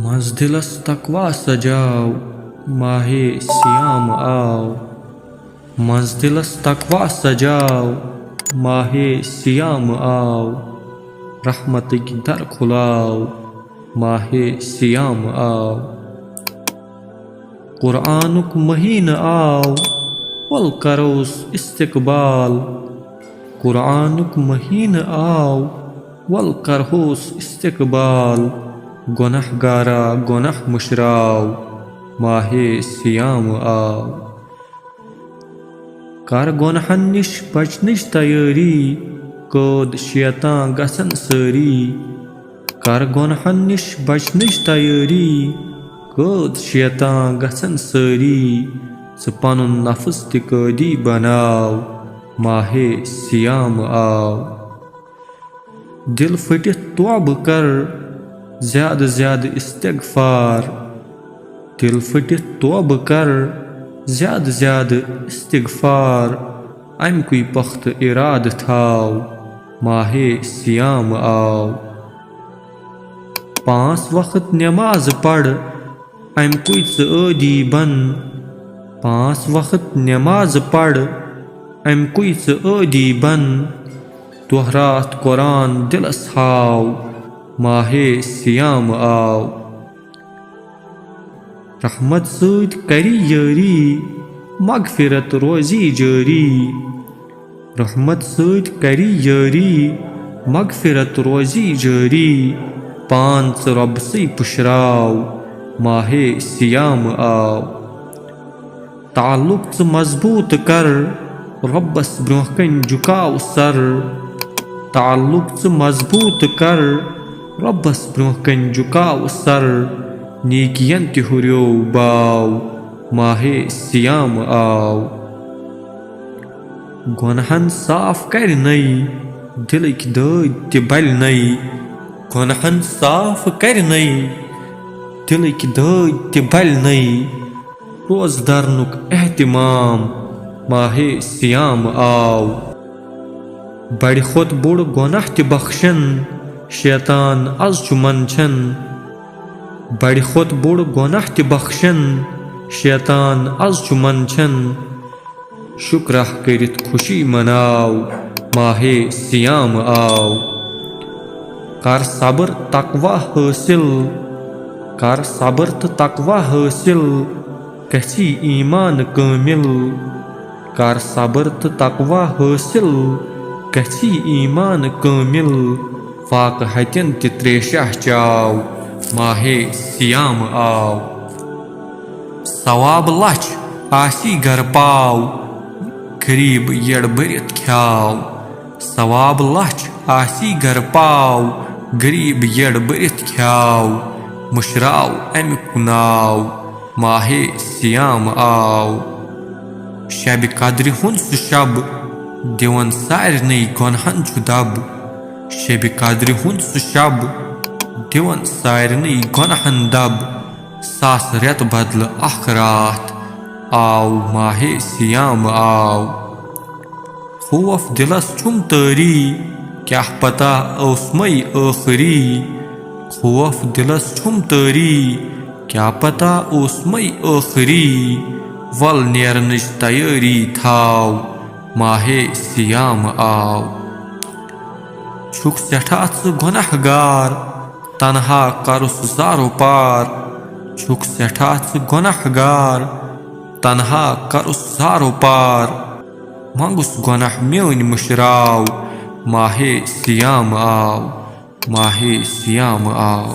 منزدلس تقوا سجاو ماہے سیام آو، منزدلس تقوا سجاو ماہے سیام آو، رحمتک در کھلاو ماہے سیام آو، قرآنک مہین آو ول کروس استقبال، قرآنک مہین آو ول کرہوس استقبال، گناہ گارا گناہ مشراو ماہے سیام آو، کر گناہن نش بچنچ تیاری قٲد شیطان گژھن سٲری، کر گناہن نش بچنچ تیاری قٲد شیطان گژھن سٲری، ژٕ پنُن نفس تہِ قٲدی بناو ماہے سیام آو، دل پھٹِتھ توبہٕ کر زیادٕ زیادٕ استغفار، دل پھٹِتھ توبہٕ کر زیادٕ زیادٕ استغفار، امکُے پختہٕ ارادٕ تھاو ماہے سیام آو، 5 وقت نماز پڑھ امکُے ژٕ عٲدی بن، 5 وقت نماز پڑھ امکُے ژٕ عٲدی بن، دۄہ رات قرآن دلس ہاو ماہے سیام آو، رحمت سۭتۍ کری یٲری مغفرت روزی جٲری، رحمت سۭتۍ کری یٲری مغفرت روزی جٲری، پان ژٕ رۄبسٕے پُشراو ماہے سیام آو، تعلق ژٕ مضبوٗط کر رۄبس برونٛہہ کَنۍ جُکاو سر، تعلق ژٕ مضبوٗط کر رۄبس برونٛہہ کَنۍ جُکاو سر، نیکین تہِ ہُریو باو ماہے سیام آو، گۄنہن صاف کرنَے دلٕکۍ دٲدۍ تہِ بلنَے، گۄنہن صاف کرنَے دلٕکۍ دٲدۍ تہِ بلنَے، روزٕ درنُک احتمام ماہے سیام آو، بڑِ کھۄتہٕ بوٚڑ گۄناہ تہِ بخشن شیطان از چھُ منٛدچھان، بڑِ کھۄتہٕ بوٚڑ گۄناہ تہِ بخشن شیطان از چھُ منٛدچھان، شُکراہ کٔرِتھ خوشی مناو ماہے سیام آو، کر صبر تقوا حٲصِل، کر صبر تہٕ تقوا حٲصِل گژھی ایمان کٲمِل، کر صبر تہٕ تقوا حٲصِل گژھی ایمان کٲمِل، فاقہٕ ہتٮ۪ن تہِ تریشاہ چاو ماہے سیام آو، ثواب لچھ آسی گر پاو غریب یڑ بٔرِتھ کھیاو، ثواب لچھ آسی گر پاو غریب یڑ بٔرِتھ کھیاو، مشراو امیُک ناو ماہے سیام آو، شبِ قدرِ ہُنٛد سُہ شب دِوان سارنٕے گۄنہن چھُ دب، شبِ قدرِ ہُنٛد سُہ شب دِوان سارنٕے گۄنہن دب، 1000 رٮ۪تہٕ بدلہٕ اکھ راتھ آو ماہے سیام آو، خوف دلس چھُم تٲری کیاہ پتہ اوسمَے ٲخری، خوف دلس چھُم تٲری کیاہ پتہ اوسمَے ٲخری، ول نیرنٕچ تیٲری تھاو ماہے سیام آو، چھُکھ سٮ۪ٹھاہ ژٕ گۄناہ گار تنہا کرُس زارو پار، چھُکھ سٮ۪ٹھاہ ژٕ گۄناہ گار تنہا کرُس زارو پار، منگُس گۄناہ میٲنۍ مشراو ماہے سیام آو، ماہے سیام آو۔